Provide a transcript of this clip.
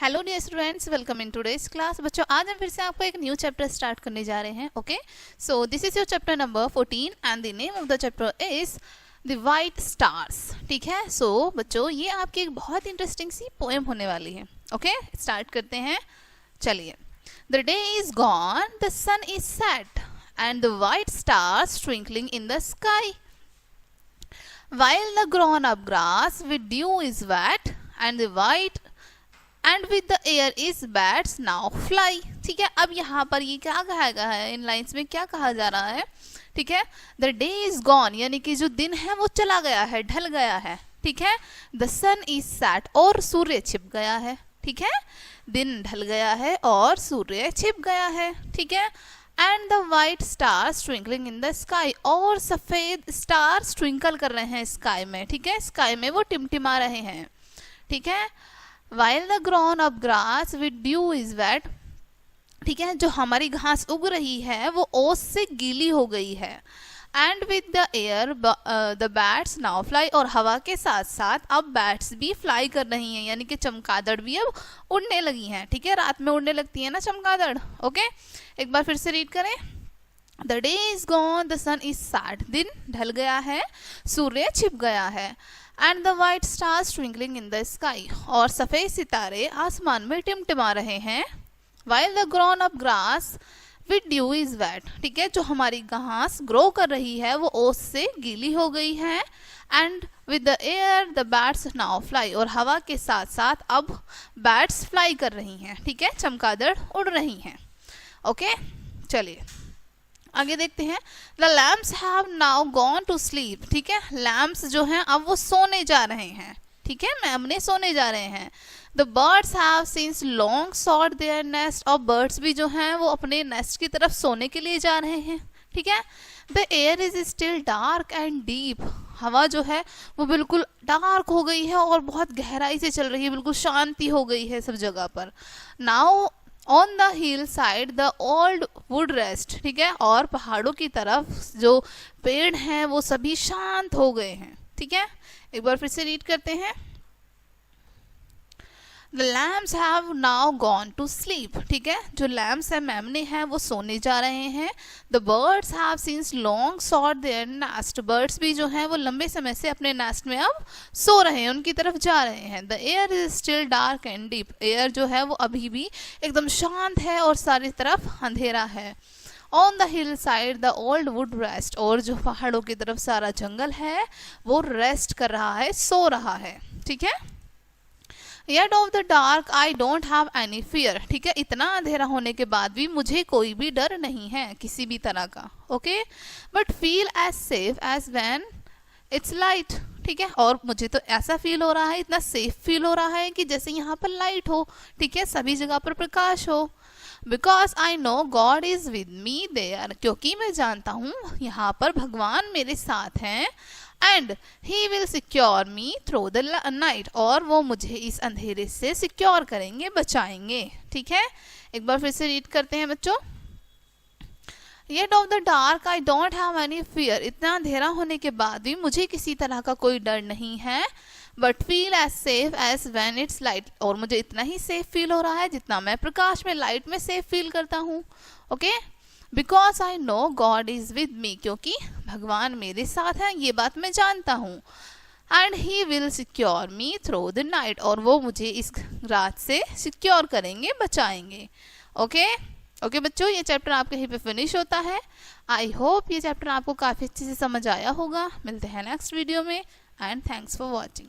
Hello dear students, welcome in today's class. बच्चों, आज हम फिर से आपको एक न्यू चैप्टर स्टार्ट करने जा रहे हैं। Okay, so this is your chapter number 14 and the name of the chapter is the white stars. ठीक है, सो बच्चों ये आपकी एक बहुत इंटरेस्टिंग सी पोएम होने वाली है। ओके, स्टार्ट करते हैं। चलिए। The day is gone, the sun is set and the white stars twinkling in the sky, while the grown up grass with dew is wet and the white and with the air is bats now fly। ठीक है, अब यहाँ पर ये क्या कहा गया है, इन लाइन्स में क्या कहा जा रहा है? ठीक है, द डे इज गॉन यानी कि जो दिन है वो चला गया है, ढल गया है। ठीक है, द सन इज सेट और सूर्य छिप गया है। ठीक है, दिन ढल गया है और सूर्य छिप गया है। ठीक है, and the white stars twinkling in the sky और सफेद स्टार्स ट्विंकल कर रहे हैं स्काई में। ठीक है, स्काई में वो टिमटिमा रहे हैं। ठीक है, while the grown up grass with dew is wet. ठीक है, जो हमारी घास उग रही है वो ओस से गीली हो गई है। And with the air the bats now fly और हवा के साथ साथ अब बैट्स भी फ्लाई कर रही हैं, यानी कि चमगादड़ भी अब उड़ने लगी हैं। ठीक है, रात में उड़ने लगती है ना चमगादड़। ओके, एक बार फिर से रीड करें। The day is gone, the sun is set, दिन ढल गया है, सूर्य छिप गया है। And the white stars twinkling in the sky और सफेद सितारे आसमान में टिमटिमा रहे हैं। While the grown up grass with dew is wet. ठीक है, जो हमारी घास ग्रो कर रही है वो ओस से गीली हो गई है। And with the air the bats now fly और हवा के साथ साथ अब बैट्स फ्लाई कर रही हैं। ठीक है, चमगादड़ उड़ रही हैं। ओके, चलिए आगे देखते हैं। The lamps have now gone to sleep. ठीक है, लैम्प्स जो हैं अब वो सोने जा रहे हैं। ठीक है, मेमने सोने जा रहे हैं। The birds have since long sought their nest और बर्ड्स भी जो हैं वो अपने नेस्ट की तरफ सोने के लिए जा रहे हैं। ठीक है, the air is still dark and deep. हवा जो है वो बिल्कुल डार्क हो गई है और बहुत गहराई से चल रही है, बिल्कुल शांति हो गई है सब जगह पर। Now on the hill side the old would rest. ठीक है, और पहाड़ों की तरफ जो पेड़ हैं वो सभी शांत हो गए हैं। ठीक है, एक बार फिर से रीड करते हैं। The lambs have now gone to sleep। ठीक है, जो लैम्स है मेमने हैं वो सोने जा रहे हैं। The birds have since long sought their nest। Birds भी जो हैं वो लंबे समय से अपने नेस्ट में अब सो रहे हैं, उनकी तरफ जा रहे हैं। The air is still dark and deep। Air जो है वो अभी भी एकदम शांत है और सारी तरफ अंधेरा है। On the hill side the old would rest और जो पहाड़ों की तरफ सारा जंगल है वो रेस्ट कर रहा है, सो रहा है। ठीक है, Yet of the dark I don't have any fear। ठीक है, इतना अंधेरा होने के बाद भी मुझे कोई भी डर नहीं है किसी भी तरह का। Okay, but feel as safe as when it's light. ठीक है, और मुझे तो ऐसा फील हो रहा है, इतना सेफ फील हो रहा है कि जैसे यहाँ पर लाइट हो। ठीक है, सभी जगह पर प्रकाश हो। Because I know God is with me there. क्योंकि मैं जानता हूँ यहाँ पर भगवान मेरे साथ हैं। And he will secure me through the night और वो मुझे इस अंधेरे से सिक्योर करेंगे, बचाएंगे। ठीक है, एक बार फिर से रीड करते हैं बच्चों। Yet of the dark I don't have any fear। इतना अंधेरा होने के बाद भी मुझे किसी तरह का कोई डर नहीं है। But feel as safe as when it's light और मुझे इतना ही सेफ फील हो रहा है जितना मैं प्रकाश में, लाइट में सेफ फील करता हूँ। Okay, because I know God is with मी क्योंकि भगवान मेरे साथ हैं, ये बात मैं जानता हूँ। And he will secure me through the night और वो मुझे इस रात से सिक्योर करेंगे, बचाएंगे। ओके ओके बच्चों, ये चैप्टर आपके यहीं पे फिनिश होता है। आई होप ये चैप्टर आपको काफ़ी अच्छे से समझ आया होगा। मिलते हैं नेक्स्ट वीडियो में एंड थैंक्स फॉर वॉचिंग।